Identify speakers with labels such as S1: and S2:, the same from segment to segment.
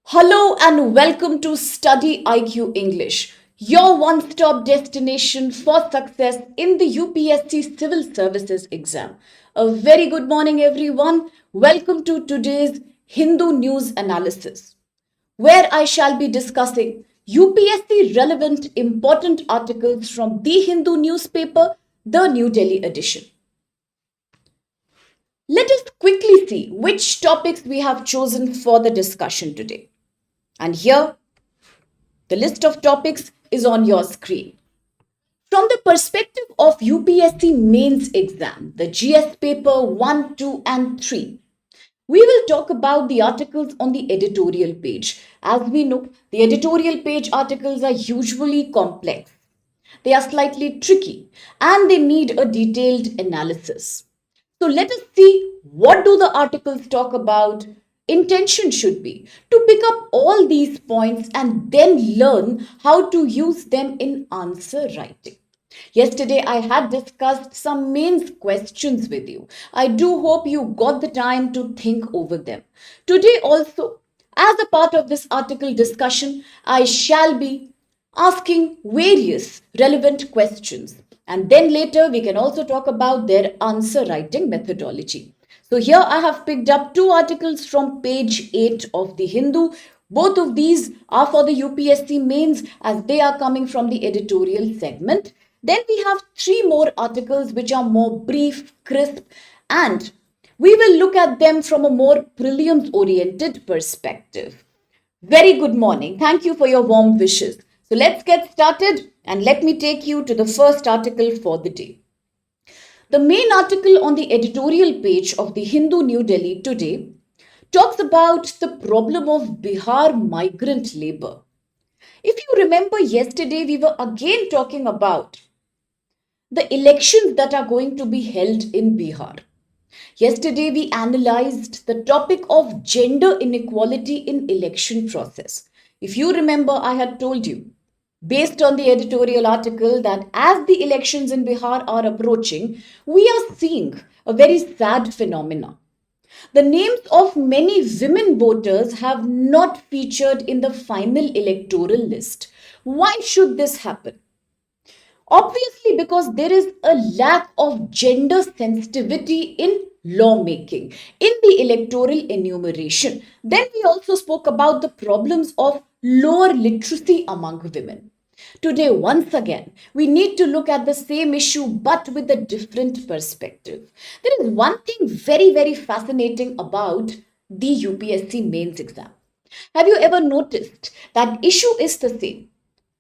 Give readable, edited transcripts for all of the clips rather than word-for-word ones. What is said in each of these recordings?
S1: Hello and welcome to StudyIQ English, your one-stop destination for success in the UPSC Civil Services exam. A very good morning, everyone. Welcome to today's Hindu News Analysis, where I shall be discussing UPSC relevant important articles from the Hindu newspaper, the New Delhi edition. Let us quickly see which topics we have chosen for the discussion today. And here, the list of topics is on your screen. From the perspective of UPSC mains exam, the GS paper 1, 2 and 3, we will talk about the articles on the editorial page. As we know, the editorial page articles are usually complex. They are slightly tricky and they need a detailed analysis. So let us see, what do the articles talk about? Intention should be to pick up all these points and then learn how to use them in answer writing. Yesterday, I had discussed some mains questions with you. I do hope you got the time to think over them. Today also, as a part of this article discussion, I shall be asking various relevant questions. And then later, we can also talk about their answer writing methodology. So here I have picked up two articles from page 8 of the Hindu. Both of these are for the UPSC mains as they are coming from the editorial segment. Then we have three more articles which are more brief, crisp, and we will look at them from a more prelims oriented perspective. Very good morning. Thank you for your warm wishes. So let's get started and let me take you to the first article for the day. The main article on the editorial page of the Hindu New Delhi today talks about the problem of Bihar migrant labor. If you remember yesterday, we were again talking about the elections that are going to be held in Bihar. Yesterday, we analyzed the topic of gender inequality in election process. If you remember, I had told you, based on the editorial article, that as the elections in Bihar are approaching, we are seeing a very sad phenomenon. The names of many women voters have not featured in the final electoral list. Why should this happen? Obviously, because there is a lack of gender sensitivity in lawmaking, in the electoral enumeration. Then we also spoke about the problems of lower literacy among women. Today, once again, we need to look at the same issue but with a different perspective. There is one thing very, very fascinating about the UPSC mains exam. Have you ever noticed that issue is the same?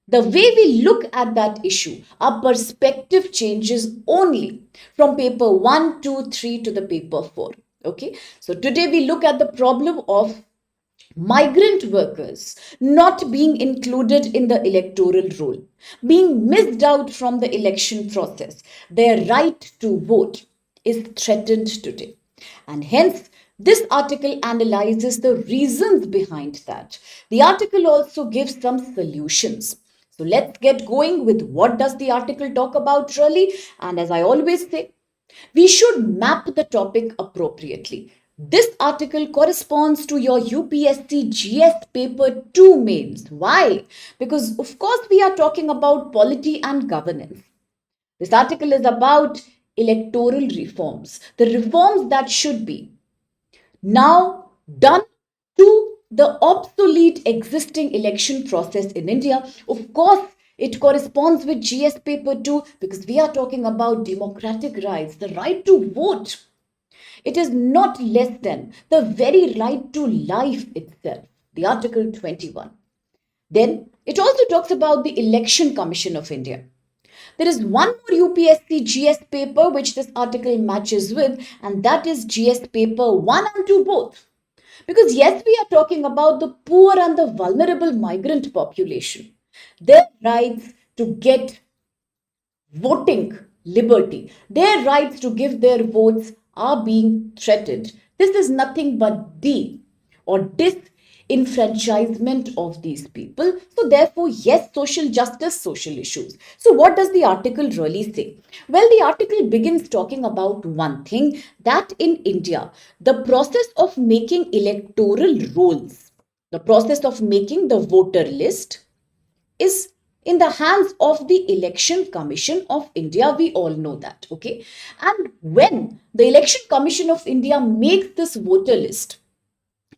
S1: The way we look at that issue, our perspective changes only from paper 1, 2, 3 to the paper 4. Okay, so today we look at the problem of migrant workers not being included in the electoral roll, being missed out from the election process. Their right to vote is threatened today. And hence, this article analyzes the reasons behind that. The article also gives some solutions. So let's get going with what does the article talk about really. And as I always say, we should map the topic appropriately. This article corresponds to your UPSC GS paper 2 mains. Why? Because of course we are talking about polity and governance. This article is about electoral reforms, the reforms that should be now done to the obsolete existing election process in India. Of course, it corresponds with GS paper 2 because we are talking about democratic rights, the right to vote. It is not less than the very right to life itself, the Article 21. Then it also talks about the Election Commission of India. There is one more UPSC GS paper which this article matches with, and that is GS paper 1 and 2 both. Because yes, we are talking about the poor and the vulnerable migrant population. Their rights to get voting liberty, their rights to give their votes are being threatened. This is nothing but disenfranchisement of these people. So therefore, yes, social justice, social issues. So what does the article really say? Well, the article begins talking about one thing, that in India, the process of making electoral rolls, The process of making the voter list is in the hands of the Election Commission of India. We all know that, okay? And when the Election Commission of India makes this voter list,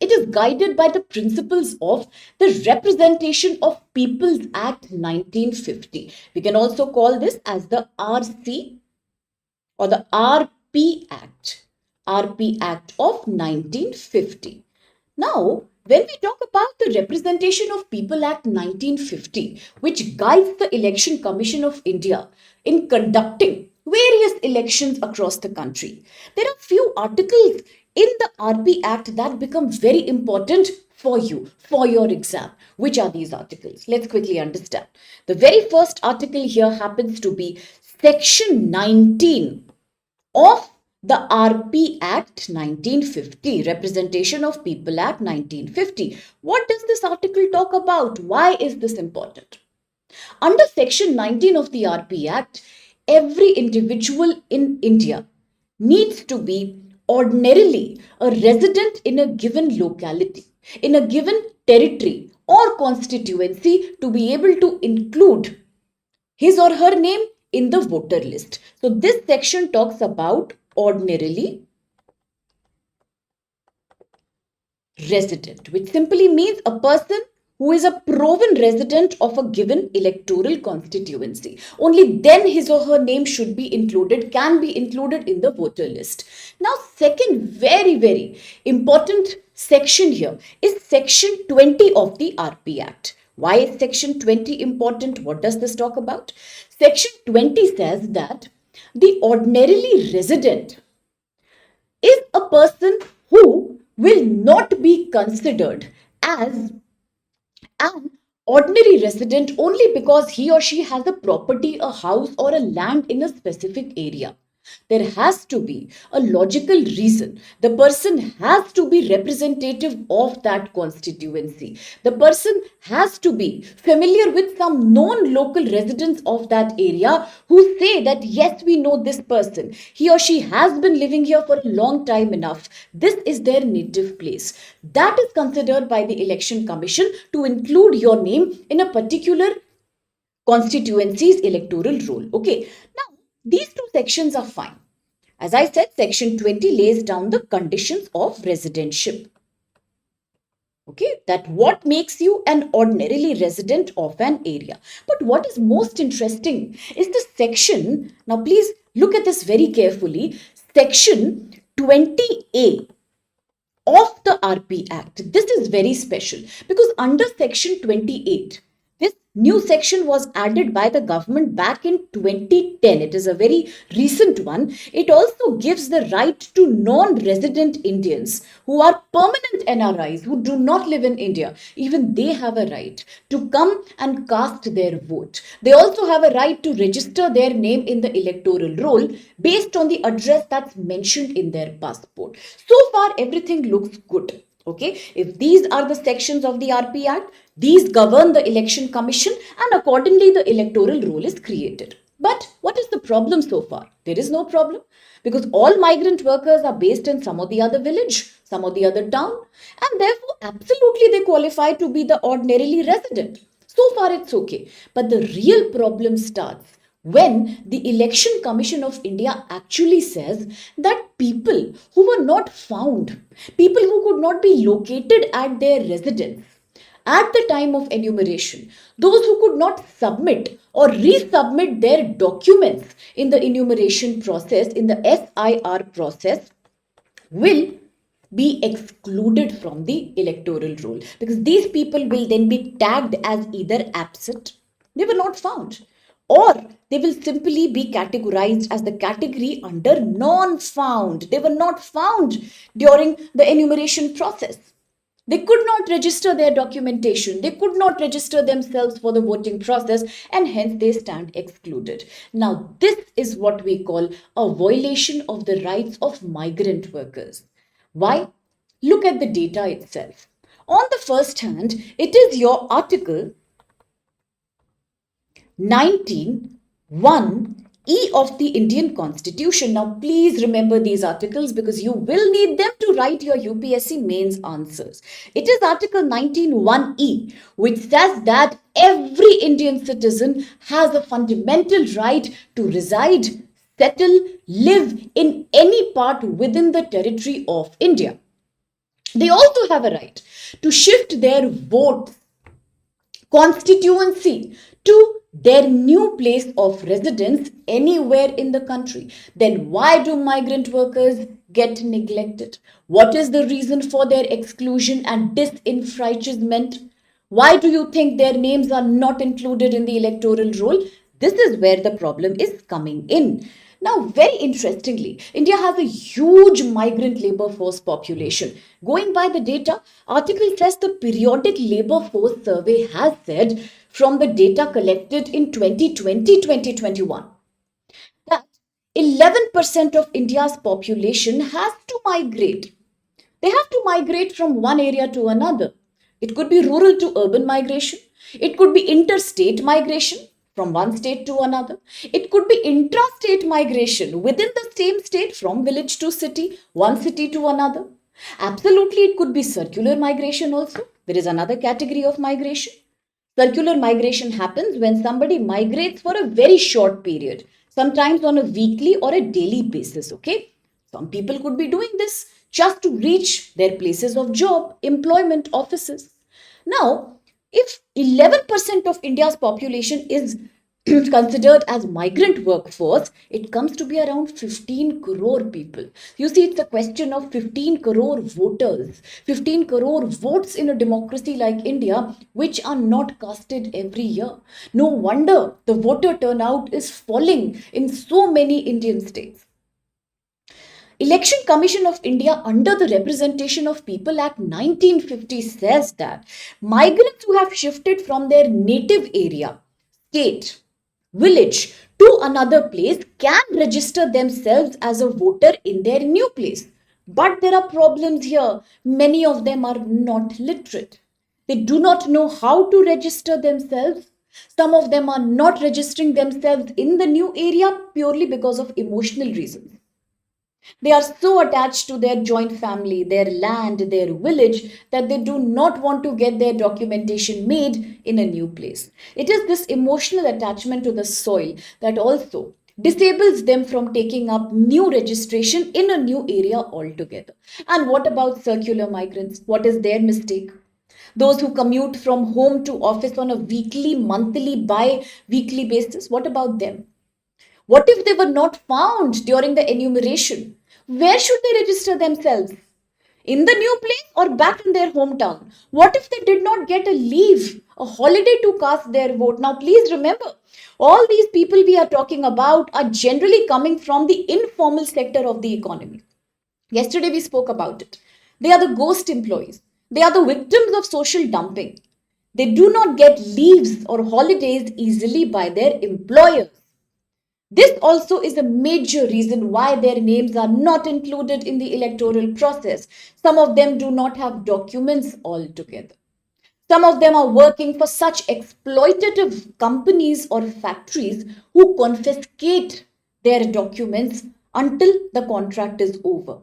S1: it is guided by the principles of the Representation of Peoples Act 1950. We can also call this as the RC or the RP Act of 1950. Now, when we talk about the Representation of People Act 1950, which guides the Election Commission of India in conducting various elections across the country, there are few articles in the RP Act that become very important for you, for your exam. Which are these articles? Let's quickly understand. The very first article here happens to be Section 19 of the RP Act 1950, Representation of People Act 1950. What does this article talk about? Why is this important? Under Section 19 of the RP Act, every individual in India needs to be ordinarily a resident in a given locality, in a given territory or constituency to be able to include his or her name in the voter list. So this section talks about ordinarily resident, which simply means a person who is a proven resident of a given electoral constituency. Only then his or her name should be included, can be included in the voter list. Now, second very important section here is Section 20 of the RP Act. Why is Section 20 important? What does this talk about? Section 20 says that the ordinarily resident is a person who will not be considered as an ordinary resident only because he or she has a property, a house, or a land in a specific area. There has to be a logical reason. The person has to be representative of that constituency. The person has to be familiar with some known local residents of that area who say that yes, we know this person. He or she has been living here for a long time enough. This is their native place. That is considered by the Election Commission to include your name in a particular constituency's electoral roll. Okay. Now, these two sections are fine. As I said, Section 20 lays down the conditions of residentship. Okay, that what makes you an ordinarily resident of an area. But what is most interesting is the section, now please look at this very carefully, Section 20A of the RP Act. This is very special because under Section 28, this new section was added by the government back in 2010. It is a very recent one. It also gives the right to non-resident Indians who are permanent NRIs, who do not live in India. Even they have a right to come and cast their vote. They also have a right to register their name in the electoral roll based on the address that's mentioned in their passport. So far, everything looks good. Okay, if these are the sections of the RP Act, these govern the Election Commission and accordingly the electoral roll is created. But what is the problem so far? There is no problem because all migrant workers are based in some or the other village, some or the other town, and therefore absolutely they qualify to be the ordinarily resident. So far it's okay. But the real problem starts when the Election Commission of India actually says that people who were not found, people who could not be located at their residence at the time of enumeration, those who could not submit or resubmit their documents in the enumeration process, in the SIR process, will be excluded from the electoral roll because these people will then be tagged as either absent, they were not found, or they will simply be categorized as the category under non-found. They were not found during the enumeration process. They could not register their documentation. They could not register themselves for the voting process and hence they stand excluded. Now, this is what we call a violation of the rights of migrant workers. Why? Look at the data itself. On the first hand, it is your article 19(1) E of the Indian Constitution. Now, please remember these articles because you will need them to write your UPSC mains answers. It is Article 19(1)(e), which says that every Indian citizen has a fundamental right to reside, settle, live in any part within the territory of India. They also have a right to shift their vote constituency to their new place of residence anywhere in the country. Then why do migrant workers get neglected? What is the reason for their exclusion and disenfranchisement? Why do you think their names are not included in the electoral roll? This is where the problem is coming in. Now, very interestingly, India has a huge migrant labor force population. Going by the data, article says the periodic labor force survey has said from the data collected in 2020-2021 that 11% of India's population has to migrate. They have to migrate from one area to another. It could be rural to urban migration. It could be interstate migration from one state to another. It could be intrastate migration within the same state from village to city, one city to another. Absolutely, it could be circular migration also. There is another category of migration. Circular migration happens when somebody migrates for a very short period, sometimes on a weekly or a daily basis, okay? Some people could be doing this just to reach their places of job, employment, offices. Now, if 11% of India's population is considered as migrant workforce, it comes to be around 15 crore people. You see, it's a question of 15 crore voters, 15 crore votes in a democracy like India, which are not casted every year. No wonder the voter turnout is falling in so many Indian states. Election Commission of India under the Representation of People Act 1950 says that migrants who have shifted from their native area, state, village to another place can register themselves as a voter in their new place. But there are problems here. Many of them are not literate. They do not know how to register themselves. Some of them are not registering themselves in the new area purely because of emotional reasons. They are so attached to their joint family, their land, their village that they do not want to get their documentation made in a new place. It is this emotional attachment to the soil that also disables them from taking up new registration in a new area altogether. And what about circular migrants? What is their mistake? Those who commute from home to office on a weekly, monthly, bi-weekly basis, what about them? What if they were not found during the enumeration? Where should they register themselves? In the new place or back in their hometown? What if they did not get a leave, a holiday to cast their vote? Now, please remember, all these people we are talking about are generally coming from the informal sector of the economy. Yesterday we spoke about it. They are the ghost employees. They are the victims of social dumping. They do not get leaves or holidays easily by their employers. This also is a major reason why their names are not included in the electoral process. Some of them do not have documents altogether. Some of them are working for such exploitative companies or factories who confiscate their documents until the contract is over.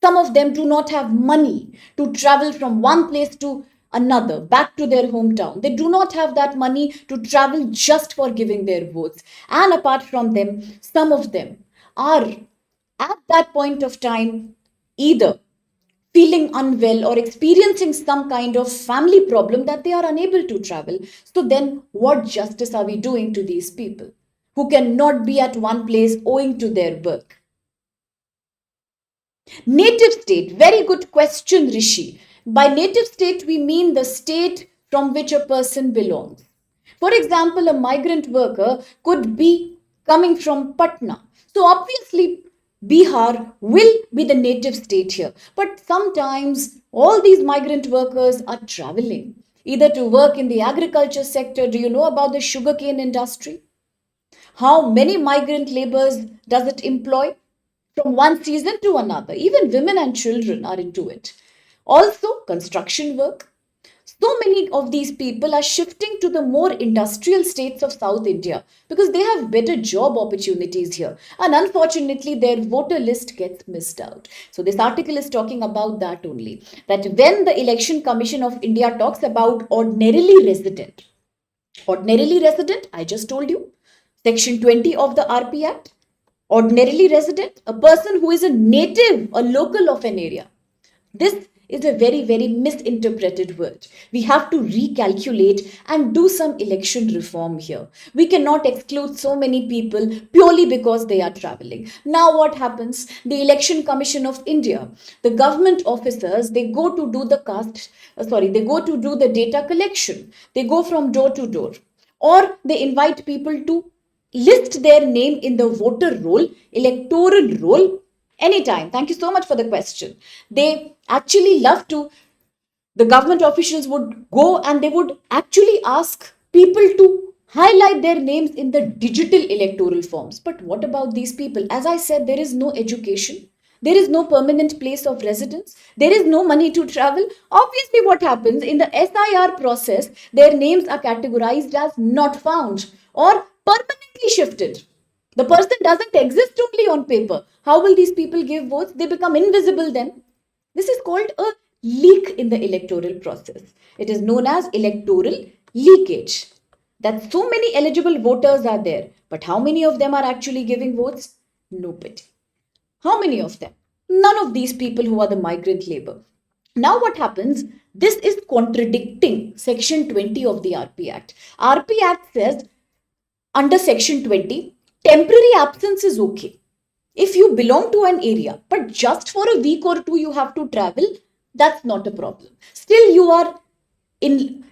S1: Some of them do not have money to travel from one place to another, back to their hometown. They do not have that money to travel just for giving their votes. And apart from them, some of them are at that point of time either feeling unwell or experiencing some kind of family problem that they are unable to travel. So then what justice are we doing to these people who cannot be at one place owing to their work? Native state, very good question, Rishi. By native state, we mean the state from which a person belongs. For example, a migrant worker could be coming from Patna. So obviously, Bihar will be the native state here. But sometimes all these migrant workers are traveling either to work in the agriculture sector. Do you know about the sugarcane industry? How many migrant laborers does it employ? From one season to another. Even women and children are into it. Also, construction work. So many of these people are shifting to the more industrial states of South India because they have better job opportunities here. And unfortunately, their voter list gets missed out. So this article is talking about that only. That when the Election Commission of India talks about ordinarily resident, I just told you, Section 20 of the RP Act, ordinarily resident, a person who is a native, a local of an area. This is a very, very misinterpreted word. We have to recalculate and do some election reform here. We cannot exclude so many people purely because they are traveling. Now what happens? The Election Commission of India, the government officers, they go to do they go to do the data collection. They go from door to door. Or they invite people to list their name in the voter roll, electoral roll, anytime. Thank you so much for the question. They actually love to, the government officials would go and they would actually ask people to highlight their names in the digital electoral forms. But what about these people? As I said, there is no education. There is no permanent place of residence. There is no money to travel. Obviously, what happens in the SIR process, their names are categorized as not found or permanently shifted. The person doesn't exist only on paper. How will these people give votes? They become invisible then. This is called a leak in the electoral process. It is known as electoral leakage. That so many eligible voters are there, but how many of them are actually giving votes? Nobody. How many of them? None of these people who are the migrant labor. Now what happens? This is contradicting Section 20 of the RP Act. RP Act says under Section 20, temporary absence is okay. If you belong to an area, but just for a week or two you have to travel, that's not a problem. Still, you are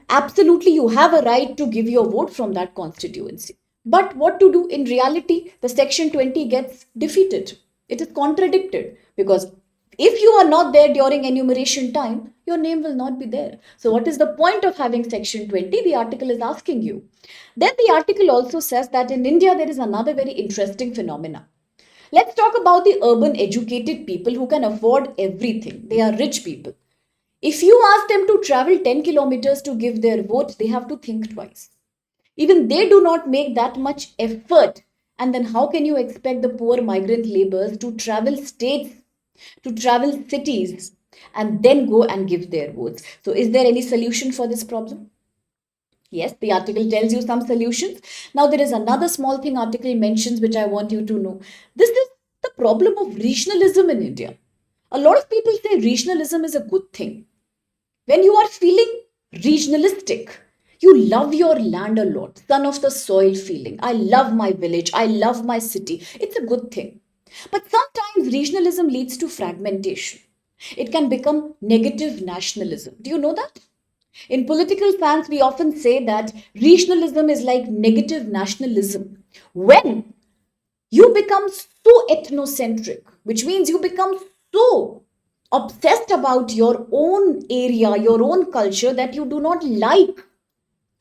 S1: absolutely, you have a right to give your vote from that constituency. But what to do in reality? The Section 20 gets defeated. It is contradicted because if you are not there during enumeration time, your name will not be there. So what is the point of having Section 20? The article is asking you. Then the article also says that in India, there is another very interesting phenomena. Let's talk about the urban educated people who can afford everything. They are rich people. If you ask them to travel 10 kilometers to give their vote, they have to think twice. Even they do not make that much effort. And then how can you expect the poor migrant laborers to travel states, to travel cities, and then go and give their votes? So is there any solution for this problem? Yes, the article tells you some solutions. Now there is another small thing article mentions which I want you to know. This is the problem of regionalism in India. A lot of people say regionalism is a good thing. When you are feeling regionalistic, you love your land a lot, son of the soil feeling. I love my village, I love my city. It's a good thing. But sometimes regionalism leads to fragmentation. It can become negative nationalism. Do you know that? In political science, we often say that regionalism is like negative nationalism. When you become so ethnocentric, which means you become so obsessed about your own area, your own culture, that you do not like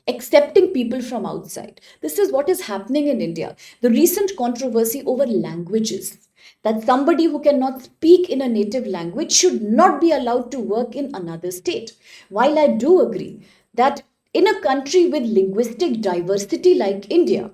S1: accepting people from outside. This is what is happening in India. The recent controversy over languages, that somebody who cannot speak in a native language should not be allowed to work in another state. While I do agree that in a country with linguistic diversity like India,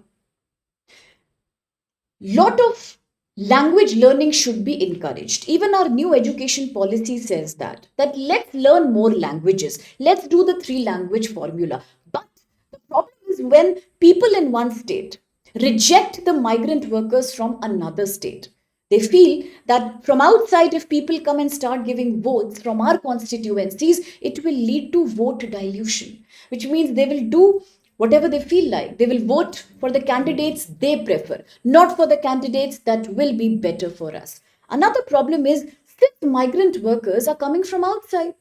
S1: lot of language learning should be encouraged. Even our new education policy says that let's learn more languages. Let's do the 3 language formula. But the problem is when people in one state reject the migrant workers from another state. They feel that from outside, if people come and start giving votes from our constituencies, it will lead to vote dilution, which means they will do whatever they feel like. They will vote for the candidates they prefer, not for the candidates that will be better for us. Another problem is since migrant workers are coming from outside,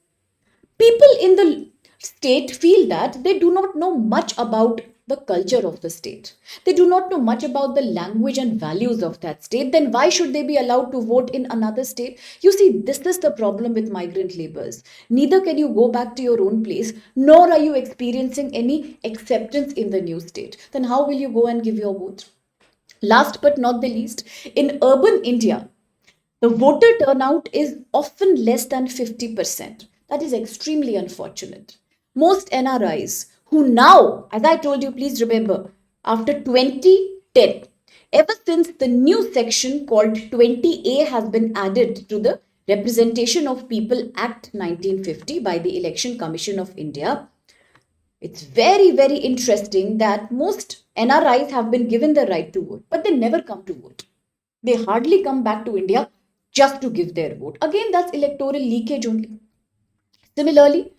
S1: people in the state feel that they do not know much about the culture of the state. They do not know much about the language and values of that state. Then why should they be allowed to vote in another state? You see, this is the problem with migrant laborers. Neither can you go back to your own place, nor are you experiencing any acceptance in the new state. Then how will you go and give your vote? Last but not the least, in urban India, the voter turnout is often less than 50%. That is extremely unfortunate. most NRIs who now, as I told you, please remember, after 2010, ever since the new section called 20A has been added to the Representation of People Act 1950 by the Election Commission of India, it's very, very interesting that most NRIs have been given the right to vote, but they never come to vote. They hardly come back to India just to give their vote. Again, that's electoral leakage only. Similarly,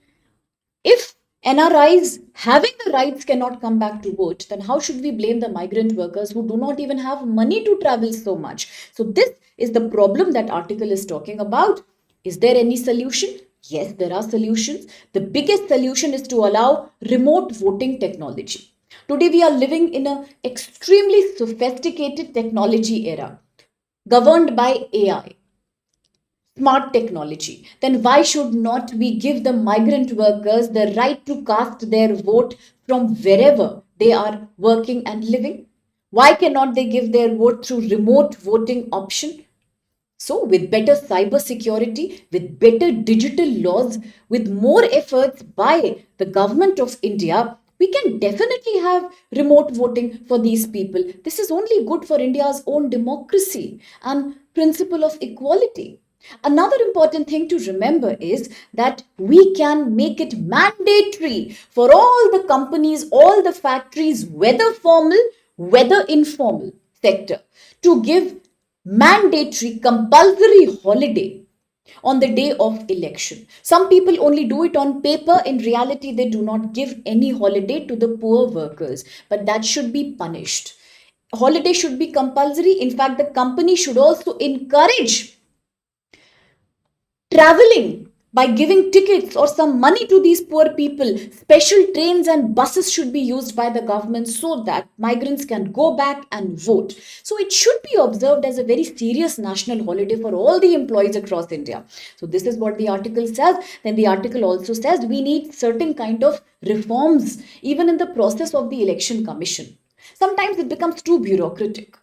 S1: if NRIs having the rights cannot come back to vote, then how should we blame the migrant workers who do not even have money to travel so much? So this is the problem that article is talking about. Is there any solution? Yes, there are solutions. The biggest solution is to allow remote voting technology. Today we are living in an extremely sophisticated technology era governed by AI, smart technology. Then why should not we give the migrant workers the right to cast their vote from wherever they are working and living? Why cannot they give their vote through remote voting option? So, with better cyber security, with better digital laws, with more efforts by the government of India, we can definitely have remote voting for these people. This is only good for India's own democracy and principle of equality. Another important thing to remember is that we can make it mandatory for all the companies, all the factories, whether formal, whether informal sector, to give mandatory compulsory holiday on the day of election. Some people only do it on paper. In reality, they do not give any holiday to the poor workers, but that should be punished. Holiday should be compulsory. In fact, the company should also encourage traveling by giving tickets or some money to these poor people. Special trains and buses should be used by the government so that migrants can go back and vote. So it should be observed as a very serious national holiday for all the employees across India. So this is what the article says. Then the article also says we need certain kind of reforms even in the process of the election commission. Sometimes it becomes too bureaucratic.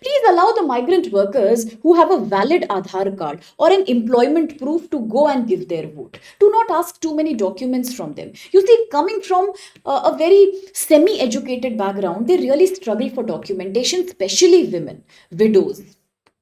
S1: Please allow the migrant workers who have a valid Aadhaar card or an employment proof to go and give their vote. Do not ask too many documents from them. You see, coming from a very semi-educated background, they really struggle for documentation, especially women, widows,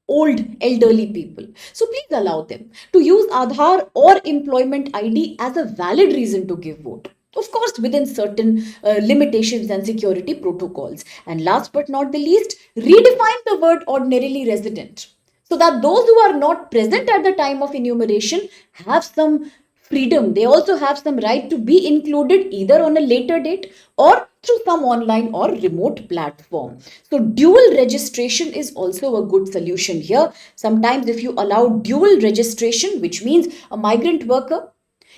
S1: old elderly people. So please allow them to use Aadhaar or employment ID as a valid reason to give vote. Of course, within certain limitations and security protocols. And last but not the least, redefine the word ordinarily resident so that those who are not present at the time of enumeration have some freedom. They also have some right to be included either on a later date or through some online or remote platform. So dual registration is also a good solution here. Sometimes if you allow dual registration, which means a migrant worker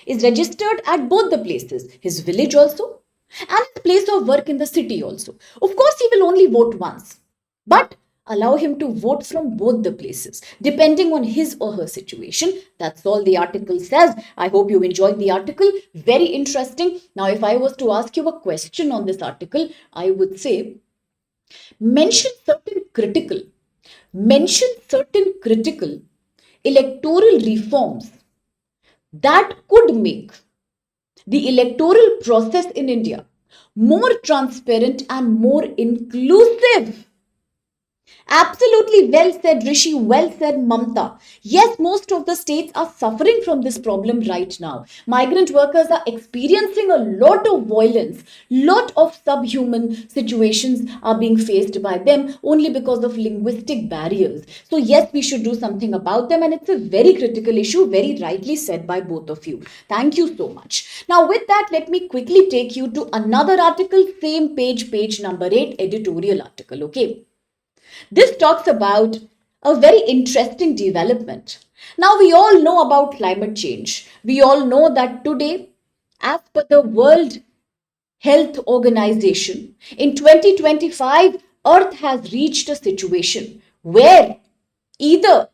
S1: is registered at both the places, his village also and his place of work in the city also. Of course, he will only vote once, but allow him to vote from both the places depending on his or her situation. That's all the article says. I hope you enjoyed the article. Very interesting. Now, if I was to ask you a question on this article, I would say mention certain critical electoral reforms that could make the electoral process in India more transparent and more inclusive. Absolutely well said, Rishi. Well said, Mamta. Yes, most of the states are suffering from this problem right now. Migrant workers are experiencing a lot of violence, lot of subhuman situations are being faced by them only because of linguistic barriers. So yes, we should do something about them, and it's a very critical issue, very rightly said by both of you. Thank you so much. Now with that, let me quickly take you to another article, same page, page number 8, editorial article. Okay. This talks about a very interesting development. Now, we all know about climate change. We all know that today, as per the World Health Organization, in 2025, Earth has reached a situation where either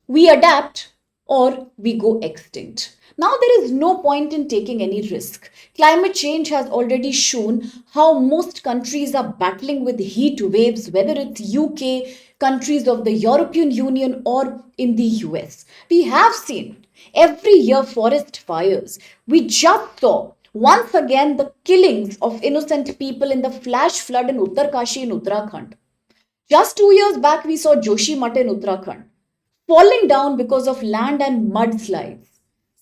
S1: we adapt or we go extinct. Now, there is no point in taking any risk. Climate change has already shown how most countries are battling with heat waves, whether it's UK, countries of the European Union, or in the US. We have seen every year forest fires. We just saw Once again, the killings of innocent people in the flash flood in Uttarkashi in Uttarakhand. Just 2 years back, we saw Joshimath in Uttarakhand falling down because of land and mudslides.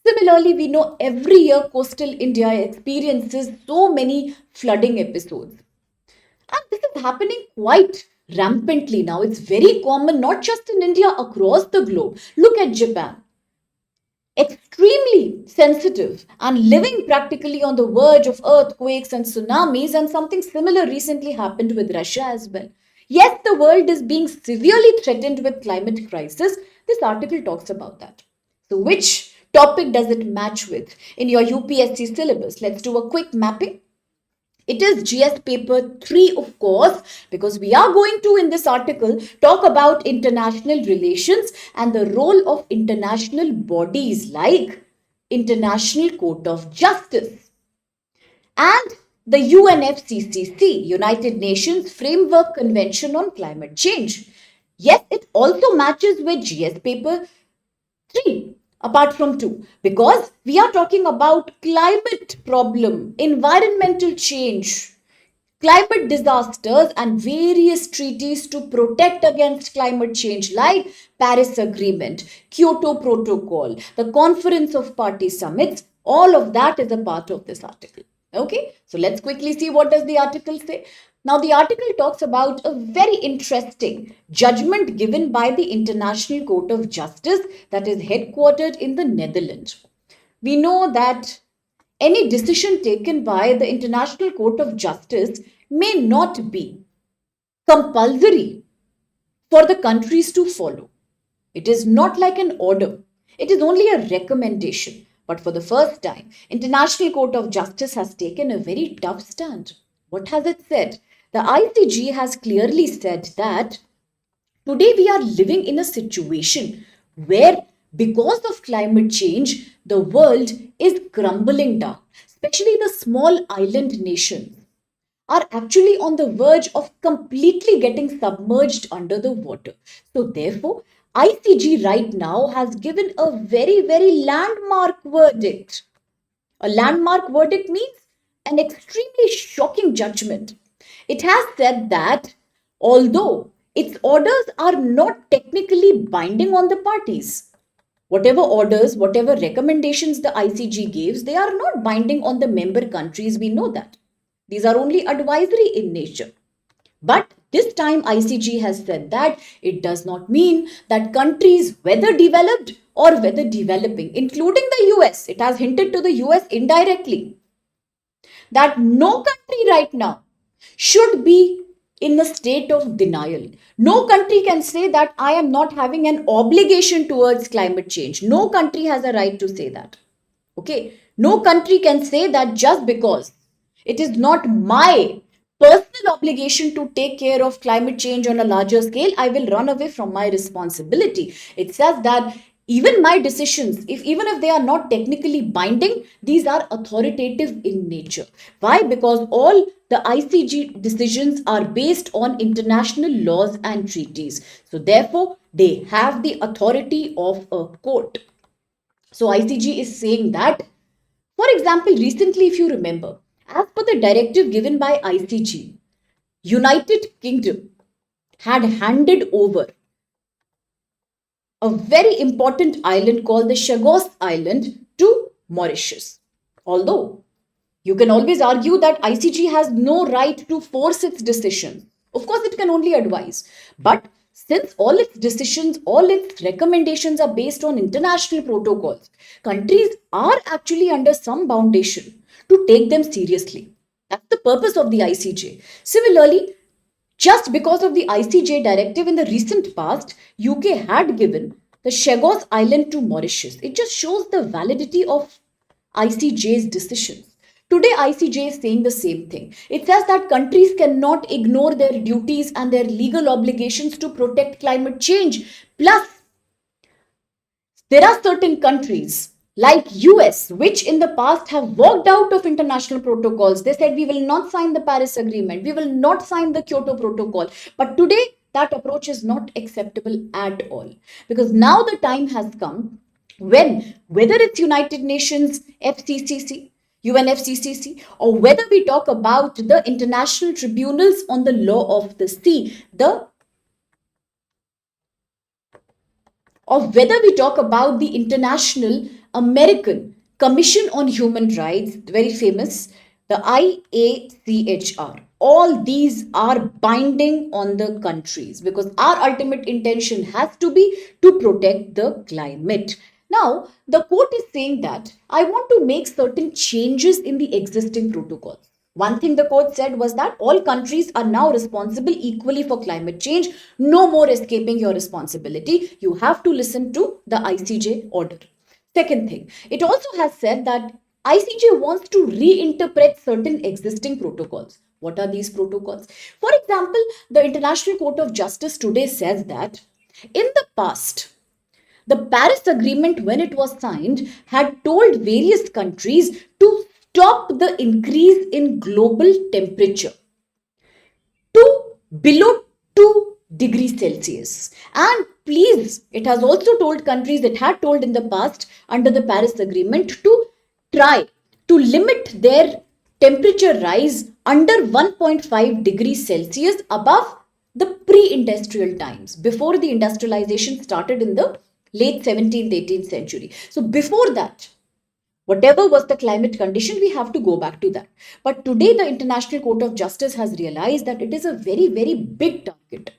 S1: Similarly, we know every year coastal India experiences so many flooding episodes. And this is happening quite rampantly now. It's very common, not just in India, across the globe. Look at Japan. Extremely sensitive and living practically on the verge of earthquakes and tsunamis, and something similar recently happened with Russia as well. Yes, the world is being severely threatened with climate crisis. This article talks about that. So which topic does it match with in your UPSC syllabus? Let's do a quick mapping. It is GS paper 3, of course, because we are going to, in this article, talk about international relations and the role of international bodies like International Court of Justice and the UNFCCC, United Nations Framework Convention on Climate Change. Yes, it also matches with GS paper 3 apart from 2, because we are talking about climate problem, environmental change, climate disasters and various treaties to protect against climate change like Paris Agreement, Kyoto Protocol, the Conference of Party Summits. All of that is a part of this article. Okay, so let's quickly see what does the article say. Now, the article talks about a very interesting judgment given by the International Court of Justice that is headquartered in the Netherlands. We know that any decision taken by the International Court of Justice may not be compulsory for the countries to follow. It is not like an order. It is only a recommendation. But for the first time, International Court of Justice has taken a very tough stand. What has it said? The ICJ has clearly said that today we are living in a situation where, because of climate change, the world is crumbling down, especially the small island nations are actually on the verge of completely getting submerged under the water. So, therefore, ICG right now has given a very, very landmark verdict. A landmark verdict means an extremely shocking judgment. It has said that although its orders are not technically binding on the parties, whatever orders, whatever recommendations the ICG gives, they are not binding on the member countries. We know that. These are only advisory in nature. But this time ICG has said that it does not mean that countries, whether developed or whether developing, including the US, it has hinted to the US indirectly, that no country right now should be in a state of denial. No country can say that I am not having an obligation towards climate change. No country has a right to say that. Okay. No country can say that just because it is not my personal obligation to take care of climate change on a larger scale, I will run away from my responsibility. It says that even my decisions, even if they are not technically binding, these are authoritative in nature. Why? Because all the ICG decisions are based on international laws and treaties. So therefore, they have the authority of a court. So ICG is saying that, for example, recently, if you remember, as per the directive given by ICG, United Kingdom had handed over a very important island called the Chagos Island to Mauritius. Although you can always argue that ICG has no right to force its decision. Of course, it can only advise. But since all its decisions, all its recommendations are based on international protocols, countries are actually under some foundation to take them seriously. That's the purpose of the ICJ. Similarly, just because of the ICJ directive in the recent past, UK had given the Chagos Island to Mauritius. It just shows the validity of ICJ's decisions. Today, ICJ is saying the same thing. It says that countries cannot ignore their duties and their legal obligations to protect climate change. Plus, there are certain countries like US, which in the past have walked out of international protocols. They said we will not sign the Paris Agreement, we will not sign the Kyoto Protocol. But today, that approach is not acceptable at all. Because now the time has come when, whether it's United Nations, FCCC, UNFCCC, or whether we talk about the international tribunals on the law of the sea, or whether we talk about the International American Commission on Human Rights, very famous, the IACHR. All these are binding on the countries because our ultimate intention has to be to protect the climate. Now, the quote is saying that I want to make certain changes in the existing protocols. One thing the court said was that all countries are now responsible equally for climate change. No more escaping your responsibility. You have to listen to the ICJ order. Second thing, it also has said that ICJ wants to reinterpret certain existing protocols. What are these protocols? For example, the International Court of Justice today says that in the past, the Paris Agreement, when it was signed, had told various countries to stop the increase in global temperature to below 2 degrees Celsius. And please, it has also told countries, it had told in the past under the Paris Agreement to try to limit their temperature rise under 1.5 degrees Celsius above the pre-industrial times, before the industrialization started in the late 17th, 18th century. So before that, whatever was the climate condition, we have to go back to that. But today, the International Court of Justice has realized that it is a very, very big target.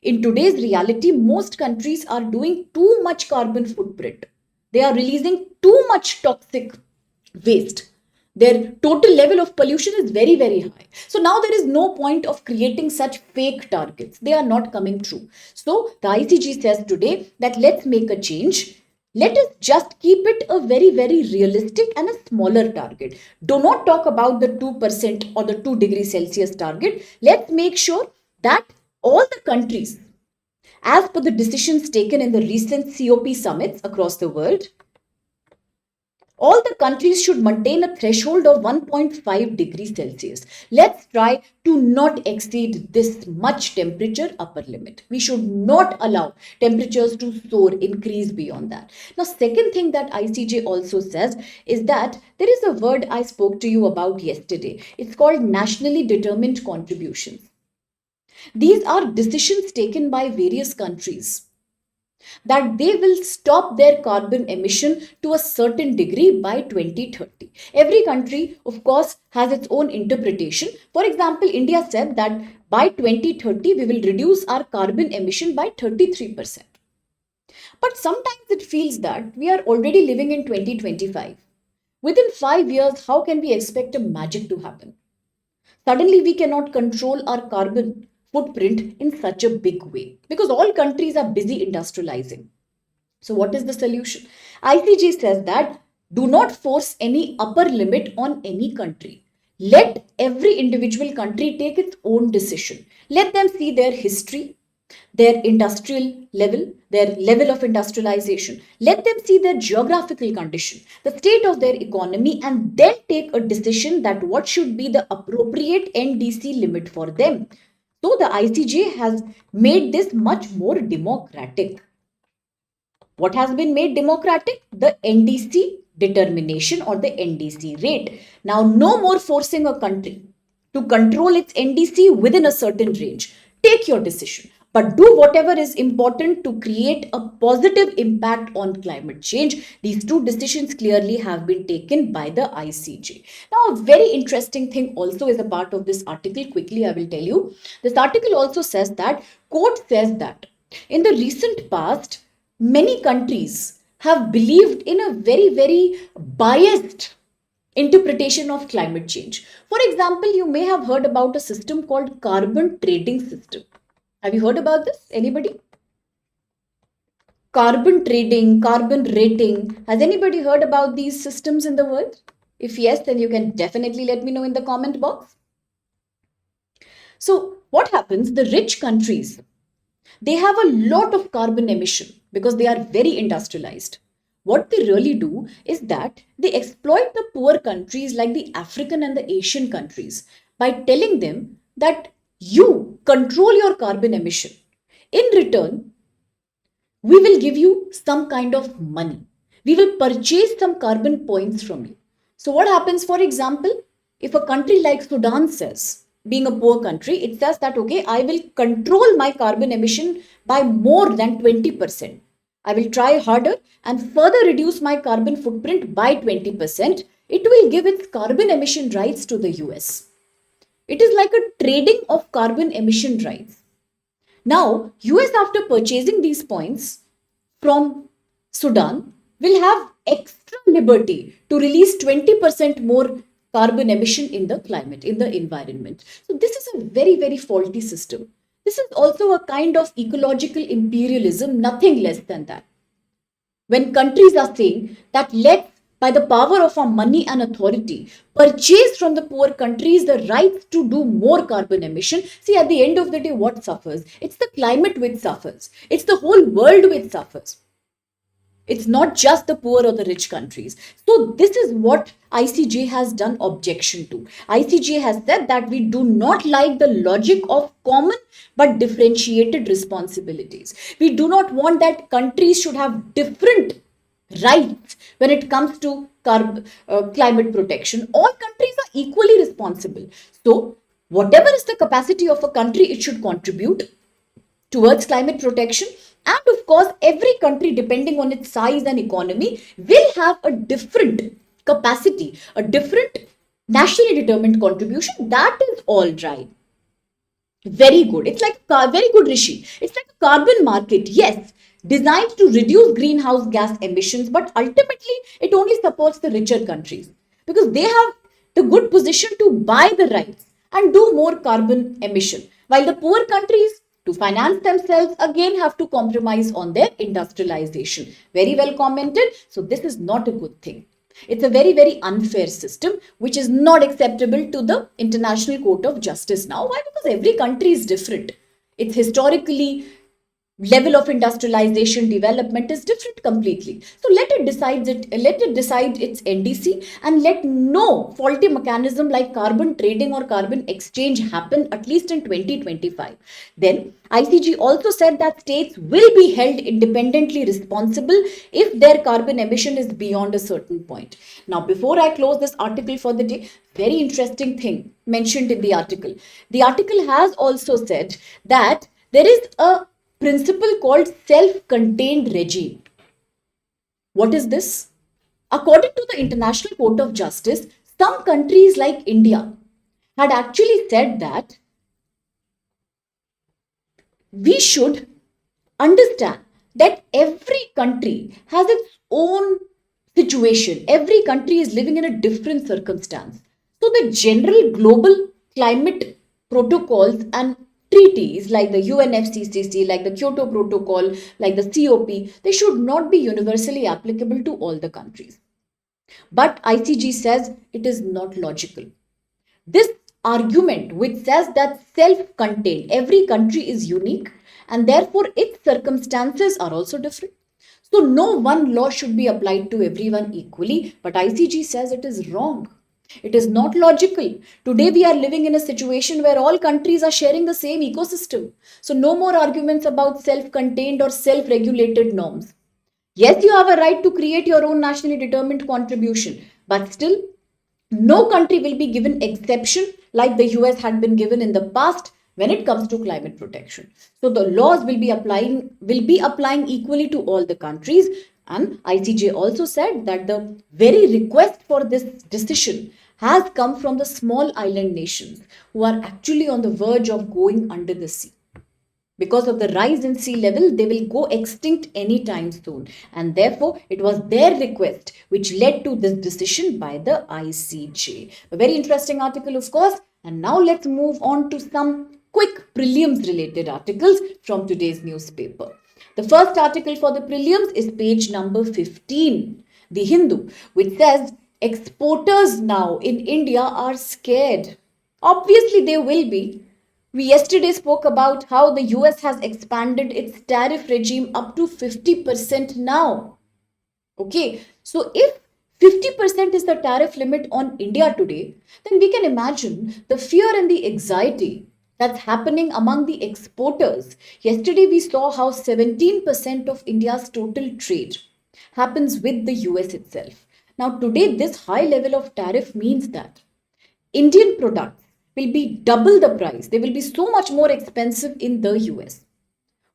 S1: In today's reality, most countries are doing too much carbon footprint. They are releasing too much toxic waste. Their total level of pollution is very, very high. So now there is no point of creating such fake targets. They are not coming true. So the ICG says today that let's make a change. Let us just keep it a very, very realistic and a smaller target. Do not talk about the 2% or the 2 degrees Celsius target. Let's make sure that all the countries, as per the decisions taken in the recent COP summits across the world, all the countries should maintain a threshold of 1.5 degrees Celsius. Let's try to not exceed this much temperature upper limit. We should not allow temperatures to soar, increase beyond that. Now, second thing that ICJ also says is that there is a word I spoke to you about yesterday. It's called nationally determined contributions. These are decisions taken by various countries that they will stop their carbon emission to a certain degree by 2030. Every country, of course, has its own interpretation. For example, India said that by 2030, we will reduce our carbon emission by 33%. But sometimes it feels that we are already living in 2025. Within 5 years, how can we expect a magic to happen? Suddenly, we cannot control our carbon footprint in such a big way because all countries are busy industrializing. So, what is the solution? ICJ says that do not force any upper limit on any country. Let every individual country take its own decision. Let them see their history, their industrial level, their level of industrialization. Let them see their geographical condition, the state of their economy, and then take a decision that what should be the appropriate NDC limit for them. So the ICJ has made this much more democratic. What has been made democratic? The NDC determination or the NDC rate. Now, no more forcing a country to control its NDC within a certain range. Take your decision, but do whatever is important to create a positive impact on climate change. These two decisions clearly have been taken by the ICJ. Now, a very interesting thing also is a part of this article. Quickly, I will tell you. This article also says that, court says that in the recent past, many countries have believed in a very, very biased interpretation of climate change. For example, you may have heard about a system called carbon trading system. Have you heard about this? Anybody? Carbon trading, carbon rating. Has anybody heard about these systems in the world? If yes, then you can definitely let me know in the comment box. So, what happens? The rich countries, they have a lot of carbon emission because they are very industrialized. What they really do is that they exploit the poor countries like the African and the Asian countries by telling them that you control your carbon emission. In return, we will give you some kind of money. We will purchase some carbon points from you. So what happens, for example, if a country like Sudan says, being a poor country, it says that, okay, I will control my carbon emission by more than 20%. I will try harder and further reduce my carbon footprint by 20%. It will give its carbon emission rights to the US. It is like a trading of carbon emission rights. Now, US, after purchasing these points from Sudan, will have extra liberty to release 20% more carbon emission in the climate, in the environment. So this is a very, very faulty system. This is also a kind of ecological imperialism, nothing less than that. When countries are saying that let's, by the power of our money and authority, purchase from the poor countries the rights to do more carbon emission. See, at the end of the day, what suffers? It's the climate which suffers. It's the whole world which suffers. It's not just the poor or the rich countries. So this is what ICJ has done objection to. ICJ has said that we do not like the logic of common but differentiated responsibilities. We do not want that countries should have different rights when it comes to climate protection. All countries are equally responsible. So whatever is the capacity of a country, it should contribute towards climate protection. And of course, every country, depending on its size and economy, will have a different capacity, a different nationally determined contribution. That is all right. Very good. It's like very good, Rishi. It's like a carbon market, yes, designed to reduce greenhouse gas emissions, but ultimately it only supports the richer countries because they have the good position to buy the rights and do more carbon emission, while the poor countries, to finance themselves, again have to compromise on their industrialization. Very well commented. So this is not a good thing. It's a very, very unfair system, which is not acceptable to the International Court of Justice now. Why? Because every country is different. It's historically level of industrialization development is different completely. So let it decide its NDC, and let no faulty mechanism like carbon trading or carbon exchange happen at least in 2025. Then ICG also said that states will be held independently responsible if their carbon emission is beyond a certain point. Now, before I close this article for the day, very interesting thing mentioned in the article. The article has also said that there is a principle called self-contained regime. What is this? According to the International Court of Justice, some countries like India had actually said that we should understand that every country has its own situation. Every country is living in a different circumstance. So the general global climate protocols and treaties like the UNFCCC, like the Kyoto Protocol, like the COP, they should not be universally applicable to all the countries. But ICG says it is not logical. This argument, which says that self-contained, every country is unique and therefore its circumstances are also different. So no one law should be applied to everyone equally, but ICG says it is wrong. It is not logical. Today we are living in a situation where all countries are sharing the same ecosystem. So no more arguments about self-contained or self-regulated norms. Yes, you have a right to create your own nationally determined contribution, but still no country will be given exception like the US had been given in the past when it comes to climate protection. So the laws will be applying equally to all the countries. And ICJ also said that the very request for this decision has come from the small island nations who are actually on the verge of going under the sea. Because of the rise in sea level, they will go extinct anytime soon. And therefore, it was their request which led to this decision by the ICJ. A very interesting article, of course. And now let's move on to some quick prelims related articles from today's newspaper. The first article for the prelims is page number 15, The Hindu, which says exporters now in India are scared. Obviously, they will be. We yesterday spoke about how the US has expanded its tariff regime up to 50% now. Okay, so if 50% is the tariff limit on India today, then we can imagine the fear and the anxiety that's happening among the exporters. Yesterday we saw how 17% of India's total trade happens with the US itself. Now, today, this high level of tariff means that Indian products will be double the price. They will be so much more expensive in the US.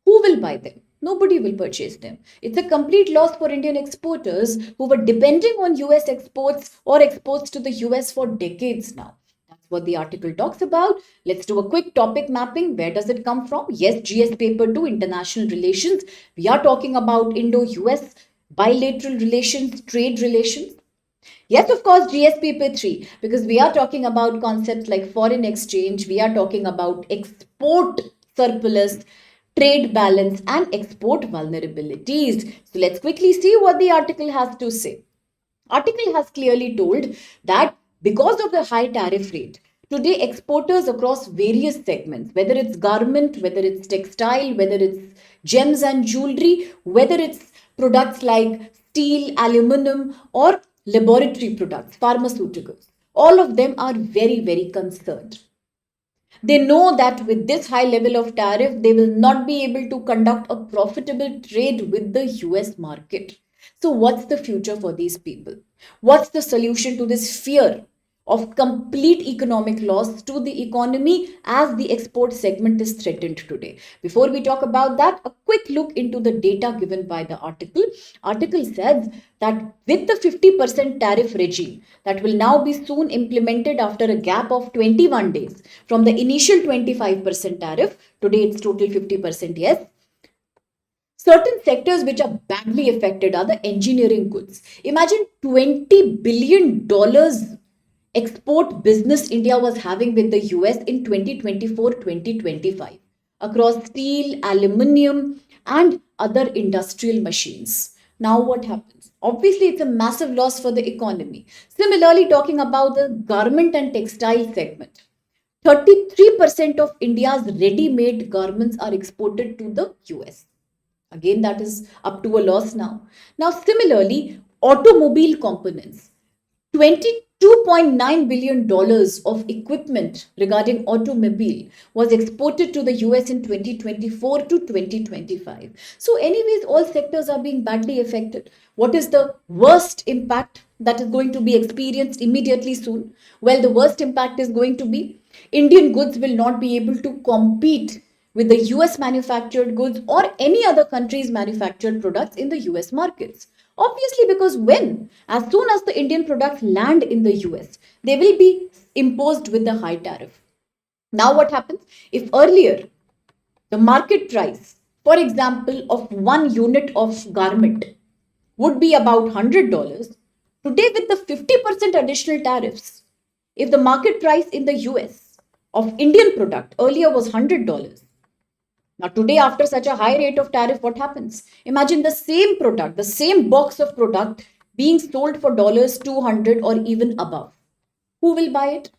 S1: Who will buy them? Nobody will purchase them. It's a complete loss for Indian exporters who were depending on US exports or exports to the US for decades now. That's what the article talks about. Let's do a quick topic mapping. Where does it come from? Yes, GS paper 2, international relations. We are talking about Indo-US bilateral relations, trade relations. Yes, of course, GS paper 3, because we are talking about concepts like foreign exchange, we are talking about export surplus, trade balance, and export vulnerabilities. So let's quickly see what the article has to say. Article has clearly told that because of the high tariff rate, today exporters across various segments, whether it's garment, whether it's textile, whether it's gems and jewelry, whether it's products like steel, aluminum, or laboratory products, pharmaceuticals, all of them are very, very concerned. They know that with this high level of tariff, they will not be able to conduct a profitable trade with the US market. So, what's the future for these people? What's the solution to this fear of complete economic loss to the economy as the export segment is threatened today? Before we talk about that, a quick look into the data given by the article. Article says that with the 50% tariff regime that will now be soon implemented after a gap of 21 days from the initial 25% tariff, today it's total 50%, yes. Certain sectors which are badly affected are the engineering goods. Imagine $20 billion export business India was having with the US in 2024-2025 across steel, aluminium, and other industrial machines. Now, what happens? Obviously, it's a massive loss for the economy. Similarly, talking about the garment and textile segment, 33% of India's ready made garments are exported to the US. Again, that is up to a loss now. Now, similarly, automobile components. $22.9 billion of equipment regarding automobile was exported to the US in 2024 to 2025. So, anyways, all sectors are being badly affected. What is the worst impact that is going to be experienced immediately soon? Well, the worst impact is going to be Indian goods will not be able to compete with the US manufactured goods or any other country's manufactured products in the US markets. Obviously, because as soon as the Indian products land in the US, they will be imposed with the high tariff. Now, what happens? If earlier the market price, for example, of one unit of garment would be about $100, today with the 50% additional tariffs, if the market price in the US of Indian product earlier was $100, now, today, after such a high rate of tariff, what happens? Imagine the same product, the same box of product being sold for $200 or even above. Who will buy it?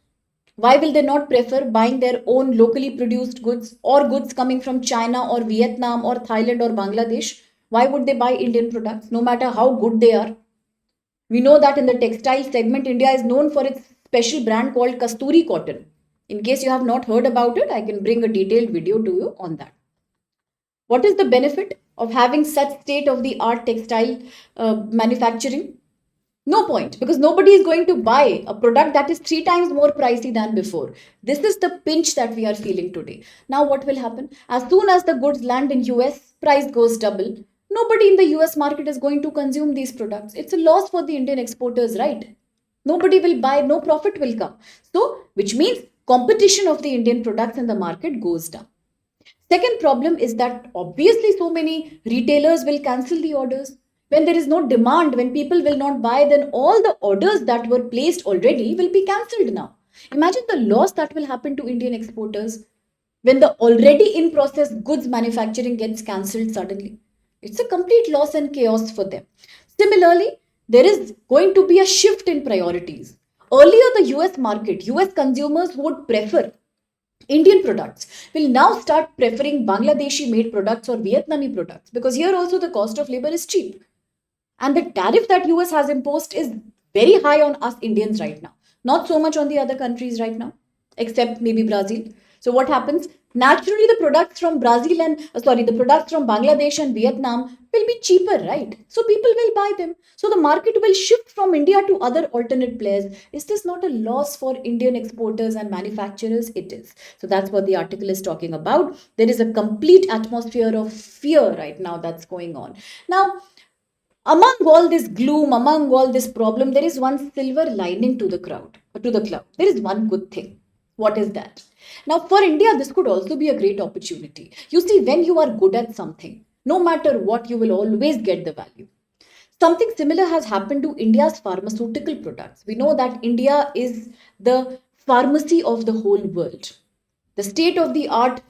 S1: Why will they not prefer buying their own locally produced goods or goods coming from China or Vietnam or Thailand or Bangladesh? Why would they buy Indian products, no matter how good they are? We know that in the textile segment, India is known for its special brand called Kasturi Cotton. In case you have not heard about it, I can bring a detailed video to you on that. What is the benefit of having such state of the art textile manufacturing? No point, because nobody is going to buy a product that is 3 times more pricey than before. This is the pinch that we are feeling today. Now, what will happen? As soon as the goods land in US, price goes double. Nobody in the US market is going to consume these products. It's a loss for the Indian exporters, right? Nobody will buy, no profit will come. So, which means competition of the Indian products in the market goes down. Second problem is that obviously so many retailers will cancel the orders. When there is no demand, when people will not buy, then all the orders that were placed already will be cancelled now. Imagine the loss that will happen to Indian exporters when the already in process goods manufacturing gets cancelled suddenly. It's a complete loss and chaos for them. Similarly, there is going to be a shift in priorities. Earlier, the US market, US consumers would prefer Indian products will now start preferring Bangladeshi made products or Vietnamese products because here also the cost of labor is cheap. And the tariff that US has imposed is very high on us Indians right now. Not so much on the other countries right now, except maybe Brazil. So what happens? Naturally, the products from the products from Bangladesh and Vietnam will be cheaper, right? So people will buy them. So the market will shift from India to other alternate players. Is this not a loss for Indian exporters and manufacturers? It is. So that's what the article is talking about. There is a complete atmosphere of fear right now that's going on. Now, among all this gloom, among all this problem, there is one silver lining to the cloud. There is one good thing. What is that? Now, for India, this could also be a great opportunity. You see, when you are good at something, no matter what, you will always get the value. Something similar has happened to India's pharmaceutical products. We know that India is the pharmacy of the whole world. The state of the art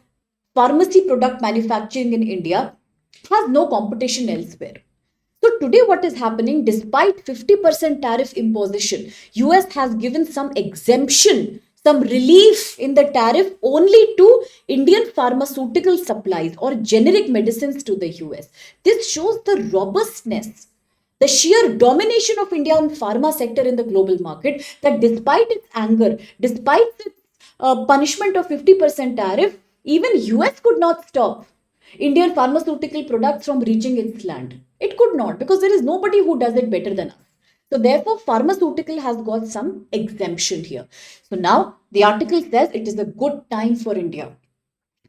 S1: pharmacy product manufacturing in India has no competition elsewhere. So today what is happening, despite 50% tariff imposition, US has given some exemption, some relief in the tariff only to Indian pharmaceutical supplies or generic medicines to the US. This shows the robustness, the sheer domination of India on pharma sector in the global market, that despite its anger, despite its punishment of 50% tariff, even US could not stop Indian pharmaceutical products from reaching its land. It could not, because there is nobody who does it better than us. So therefore, pharmaceutical has got some exemption here. So now the article says it is a good time for India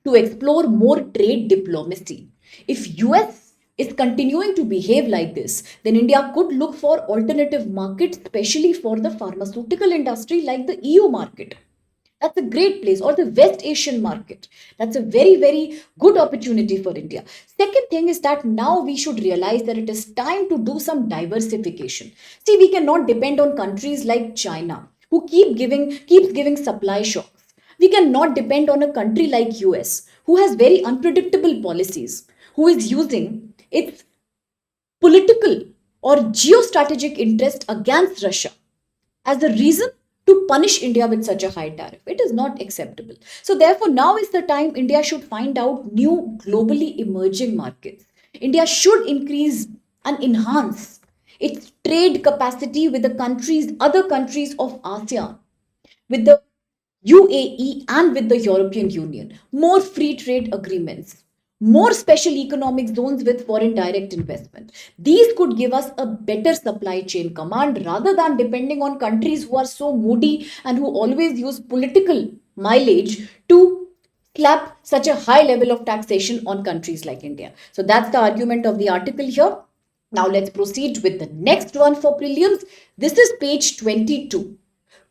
S1: to explore more trade diplomacy. If US is continuing to behave like this, then India could look for alternative markets, especially for the pharmaceutical industry, like the EU market. That's a great place, or the West Asian market. That's a very, very good opportunity for India. Second thing is that now we should realize that it is time to do some diversification. See, we cannot depend on countries like China, who keeps giving supply shocks. We cannot depend on a country like US, who has very unpredictable policies, who is using its political or geostrategic interest against Russia as a reason to punish India with such a high tariff. It is not acceptable. So therefore, now is the time India should find out new globally emerging markets. India should increase and enhance its trade capacity with other countries of ASEAN, with the UAE and with the European Union. More free trade agreements, more special economic zones with foreign direct investment. These could give us a better supply chain command rather than depending on countries who are so moody and who always use political mileage to slap such a high level of taxation on countries like India. So that's the argument of the article here. Now let's proceed with the next one for prelims. This is page 22.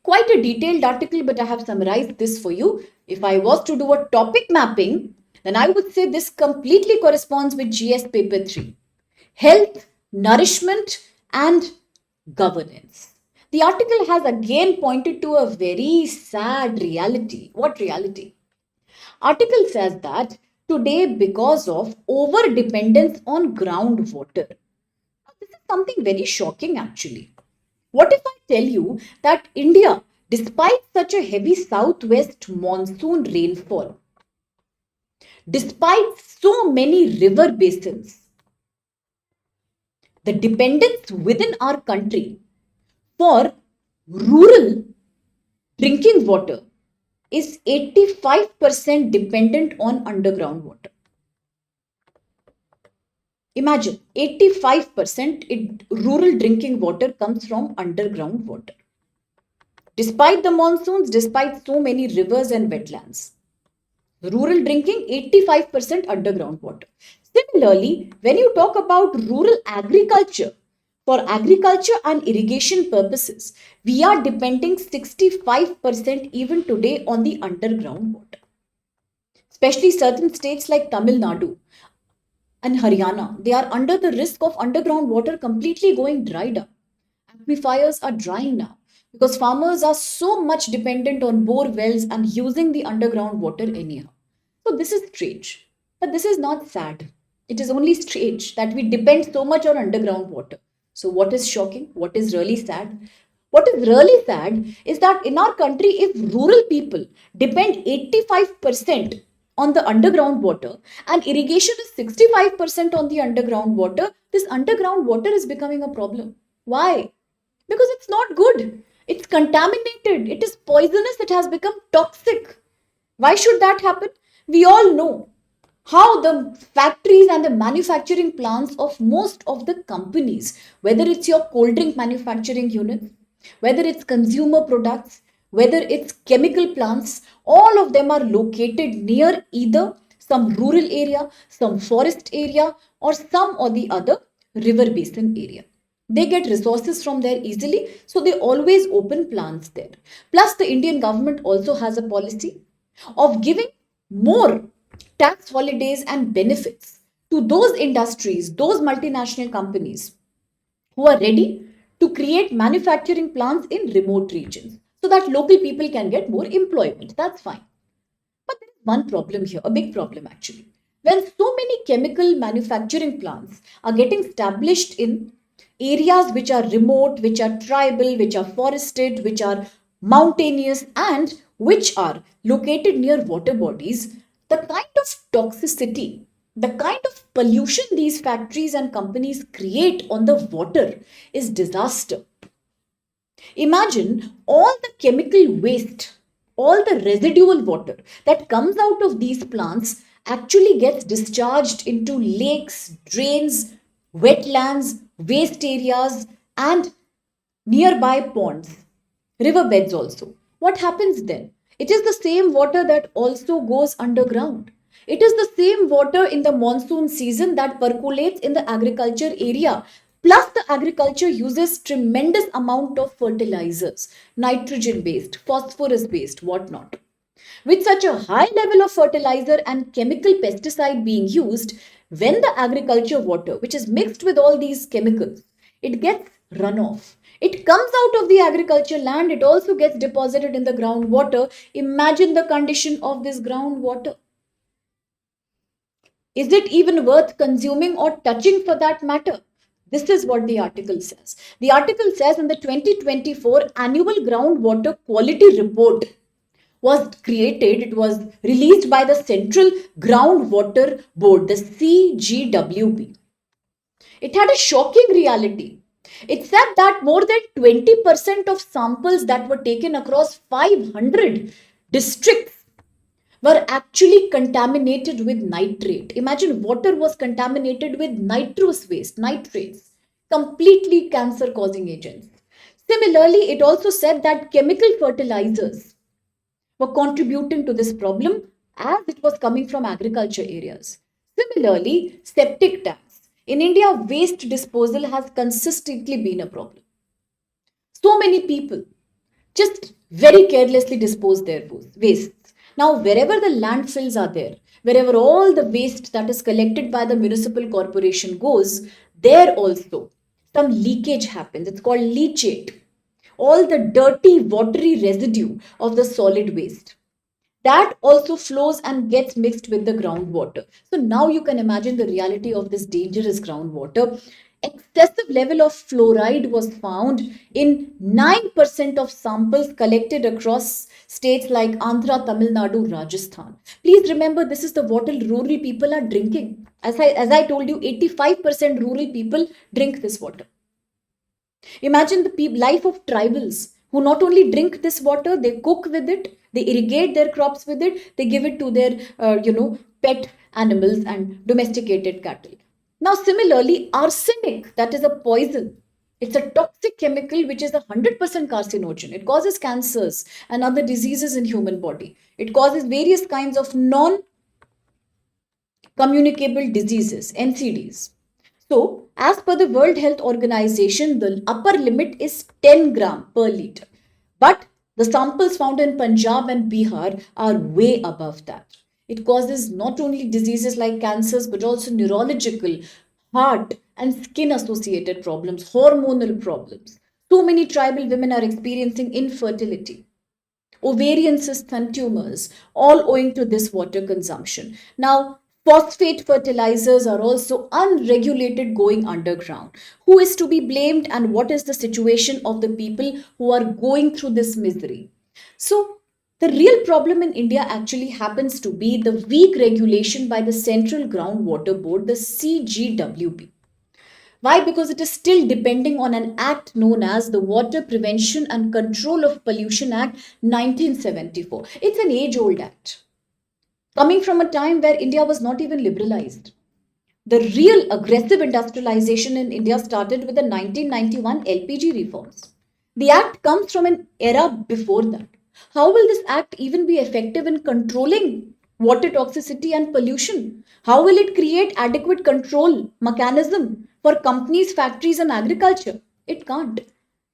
S1: Quite a detailed article, but I have summarized this for you. If I was to do a topic mapping, then I would say this completely corresponds with GS paper 3. Health, nourishment and governance. The article has again pointed to a very sad reality. What reality? Article says that today, because of over dependence on groundwater, this is something very shocking actually. What if I tell you that India, despite such a heavy southwest monsoon rainfall, despite so many river basins, the dependence within our country for rural drinking water is 85% dependent on underground water. Imagine 85% rural drinking water comes from underground water. Despite the monsoons, despite so many rivers and wetlands, rural drinking 85% underground water. Similarly, when you talk about rural agriculture, for agriculture and irrigation purposes, we are depending 65% even today on the underground water. Especially certain states like Tamil Nadu and Haryana, they are under the risk of underground water completely going dried up. Aquifers are drying now because farmers are so much dependent on bore wells and using the underground water anyhow. So this is strange, but this is not sad. It is only strange that we depend so much on underground water. So what is shocking? What is really sad? What is really sad is that in our country, if rural people depend 85% on the underground water and irrigation is 65% on the underground water, this underground water is becoming a problem. Why? Because it's not good. It's contaminated. It is poisonous. It has become toxic. Why should that happen? We all know how the factories and the manufacturing plants of most of the companies, whether it's your cold drink manufacturing units, whether it's consumer products, whether it's chemical plants, all of them are located near either some rural area, some forest area, or some or the other river basin area. They get resources from there easily, so they always open plants there. Plus, the Indian government also has a policy of giving more tax holidays and benefits to those industries, those multinational companies who are ready to create manufacturing plants in remote regions so that local people can get more employment. That's fine. But there is one problem here, a big problem actually. When so many chemical manufacturing plants are getting established in areas which are remote, which are tribal, which are forested, which are mountainous, and which are located near water bodies, the kind of toxicity, the kind of pollution these factories and companies create on the water is disaster. Imagine all the chemical waste, all the residual water that comes out of these plants actually gets discharged into lakes, drains, wetlands, waste areas, and nearby ponds, riverbeds also. What happens then? It is the same water that also goes underground. It is the same water in the monsoon season that percolates in the agriculture area. Plus, the agriculture uses tremendous amount of fertilizers, nitrogen based, phosphorus based, whatnot. With such a high level of fertilizer and chemical pesticide being used, when the agriculture water, which is mixed with all these chemicals, it gets runoff. It comes out of the agriculture land, it also gets deposited in the groundwater. Imagine the condition of this groundwater. Is it even worth consuming or touching for that matter? This is what the article says. The article says in the 2024 annual groundwater quality report was created, it was released by the Central Groundwater Board, the CGWB. It had a shocking reality. It said that more than 20% of samples that were taken across 500 districts were actually contaminated with nitrate. Imagine water was contaminated with nitrous waste, nitrates, completely cancer causing agents. Similarly, it also said that chemical fertilizers were contributing to this problem as it was coming from agriculture areas. Similarly, septic tanks. In India, waste disposal has consistently been a problem. So many people just very carelessly dispose their wastes. Now, wherever the landfills are there, wherever all the waste that is collected by the municipal corporation goes, there also some leakage happens. It's called leachate. All the dirty, watery residue of the solid waste that also flows and gets mixed with the groundwater. So now you can imagine the reality of this dangerous groundwater. Excessive level of fluoride was found in 9% of samples collected across states like Andhra, Tamil Nadu, Rajasthan. Please remember, this is the water rural people are drinking. As I told you, 85% rural people drink this water. Imagine the life of tribals who not only drink this water, they cook with it, they irrigate their crops with it, they give it to their, pet animals and domesticated cattle. Now, similarly, arsenic, that is a poison. It's a toxic chemical which is 100% carcinogen. It causes cancers and other diseases in human body. It causes various kinds of non-communicable diseases, NCDs. So, as per the World Health Organization, the upper limit is 10 gram per liter. But the samples found in Punjab and Bihar are way above that. It causes not only diseases like cancers, but also neurological, heart, and skin associated problems, hormonal problems. So many tribal women are experiencing infertility, ovarian cysts and tumors, all owing to this water consumption. Now, phosphate fertilizers are also unregulated going underground. Who is to be blamed and what is the situation of the people who are going through this misery? So, the real problem in India actually happens to be the weak regulation by the Central Groundwater Board, the CGWB. Why? Because it is still depending on an act known as the Water Prevention and Control of Pollution Act 1974. It's an age old act. coming from a time where India was not even liberalized. The real aggressive industrialization in India started with the 1991 LPG reforms. The act comes from an era before that. How will this act even be effective in controlling water toxicity and pollution? How will it create adequate control mechanism for companies, factories and agriculture? It can't.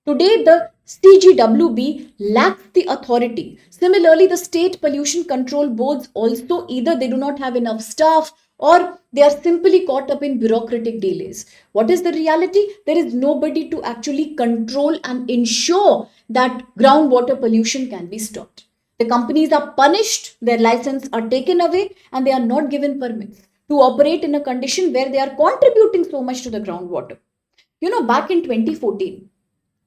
S1: Today, the CGWB lacks the authority. Similarly, the state pollution control boards also either they do not have enough staff or they are simply caught up in bureaucratic delays. What is the reality? There is nobody to actually control and ensure that groundwater pollution can be stopped. The companies are punished, their license are taken away, and they are not given permits to operate in a condition where they are contributing so much to the groundwater. Back in 2014,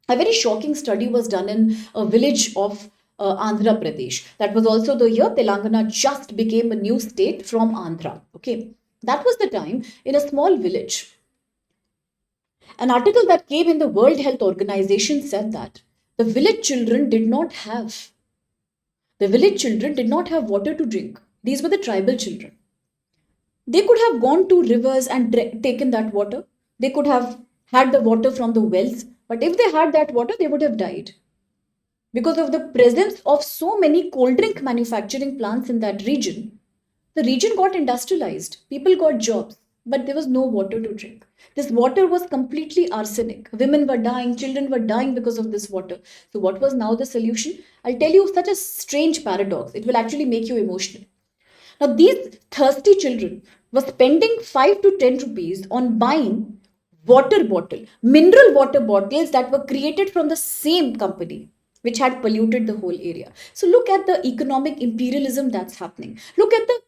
S1: a very shocking study was done in a village of Andhra Pradesh. That was also the year Telangana just became a new state from Andhra. Okay, that was the time in a small village. An article that came in the World Health Organization said that the village children did not have water to drink. These were the tribal children. They could have gone to rivers and taken that water. They could have had the water from the wells, but if they had that water, they would have died because of the presence of so many cold drink manufacturing plants in that region. The region got industrialized, people got jobs, but there was no water to drink. This water was completely arsenic. Women were dying, children were dying because of this water. So, what was now the solution? I'll tell you such a strange paradox. It will actually make you emotional. Now, these thirsty children were spending 5 to 10 rupees on buying mineral water bottles that were created from the same company which had polluted the whole area. So look at the economic imperialism that's happening. Look at the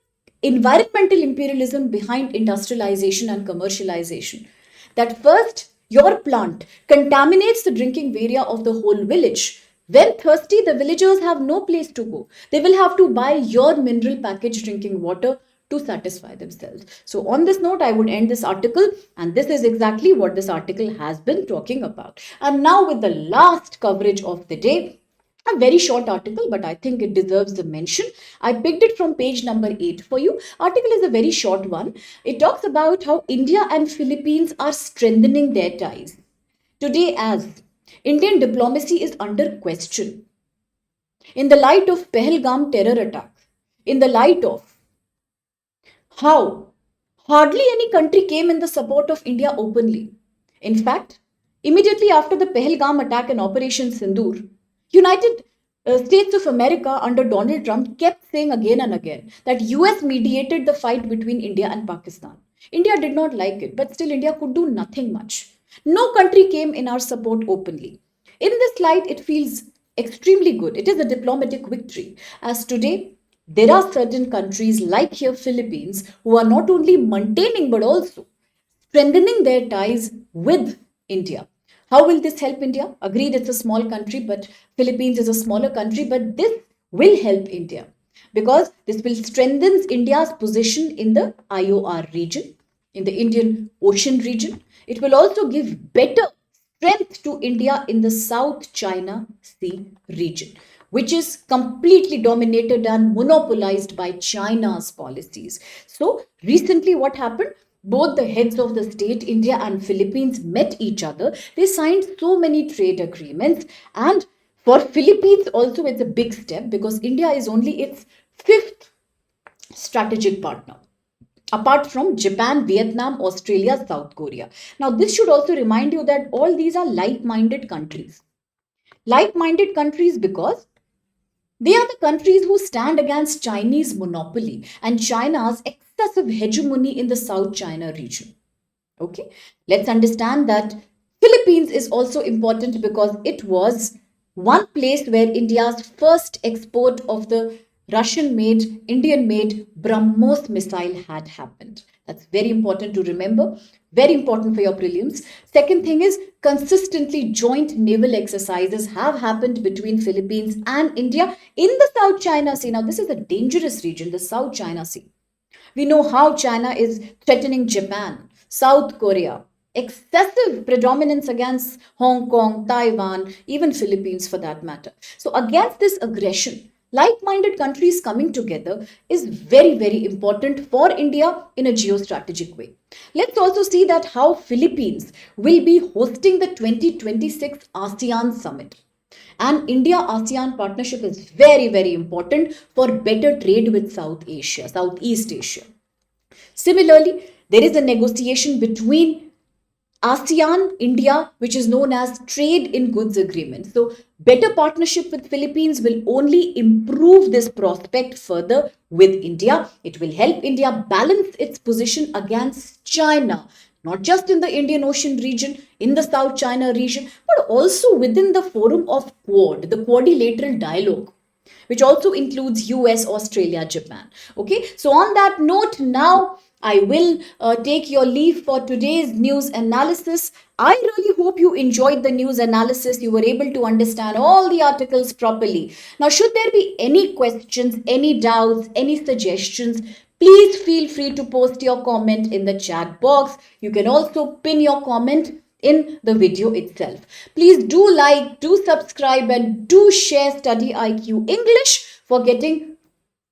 S1: environmental imperialism behind industrialization and commercialization. That first, your plant contaminates the drinking area of the whole village. When thirsty, the villagers have no place to go. They will have to buy your mineral packaged drinking water to satisfy themselves. So, on this note, I would end this article, and this is exactly what this article has been talking about. And now, with the last coverage of the day, a very short article, but I think it deserves a mention. I picked it from page number 8 for you. Article is a very short one. It talks about how India and Philippines are strengthening their ties. Today, as Indian diplomacy is under question, in the light of Pahalgam terror attack, in the light of how hardly any country came in the support of India openly. In fact, immediately after the Pahalgam attack and Operation Sindoor, United States of America under Donald Trump kept saying again and again that US mediated the fight between India and Pakistan. India did not like it, but still India could do nothing much. No country came in our support openly. In this light, it feels extremely good. It is a diplomatic victory. As today, there are certain countries like here Philippines who are not only maintaining but also strengthening their ties with India. How will this help India? Agreed, it's a small country, but Philippines is a smaller country, but this will help India because this will strengthen India's position in the IOR region, in the Indian Ocean region. It will also give better strength to India in the South China Sea region, which is completely dominated and monopolized by China's policies. So, recently, what happened? Both the heads of the state, India and Philippines, met each other. They signed so many trade agreements. And for Philippines, also, it's a big step because India is only its fifth strategic partner, apart from Japan, Vietnam, Australia, South Korea. Now, this should also remind you that all these are like minded countries. Like minded countries because they are the countries who stand against Chinese monopoly and China's excessive hegemony in the South China region. Okay, let's understand that Philippines is also important because it was one place where India's first export of the Russian made, Indian made BrahMos missile had happened. That's very important to remember, very important for your prelims. Second thing is consistently joint naval exercises have happened between Philippines and India in the South China Sea. Now, this is a dangerous region, the South China Sea. We know how China is threatening Japan, South Korea, excessive predominance against Hong Kong, Taiwan, even Philippines for that matter. So, against this aggression, like-minded countries coming together is very, very important for India in a geostrategic way. Let's also see that how Philippines will be hosting the 2026 ASEAN Summit. And India-ASEAN partnership is very, very important for better trade with South Asia, Southeast Asia. Similarly, there is a negotiation between ASEAN, India, which is known as Trade in Goods Agreement. So, better partnership with Philippines will only improve this prospect further with India. It will help India balance its position against China, not just in the Indian Ocean region, in the South China region, but also within the forum of Quad, the Quadrilateral Dialogue, which also includes US, Australia, Japan. Okay, so on that note, now I will take your leave for today's news analysis. I really hope you enjoyed the news analysis. You were able to understand all the articles properly. Now, should there be any questions, any doubts, any suggestions, please feel free to post your comment in the chat box. You can also pin your comment in the video itself. Please do like, do subscribe, and do share StudyIQ English for getting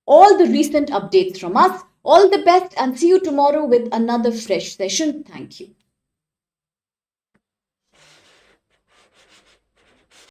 S1: all the recent updates from us. All the best and see you tomorrow with another fresh session. Thank you.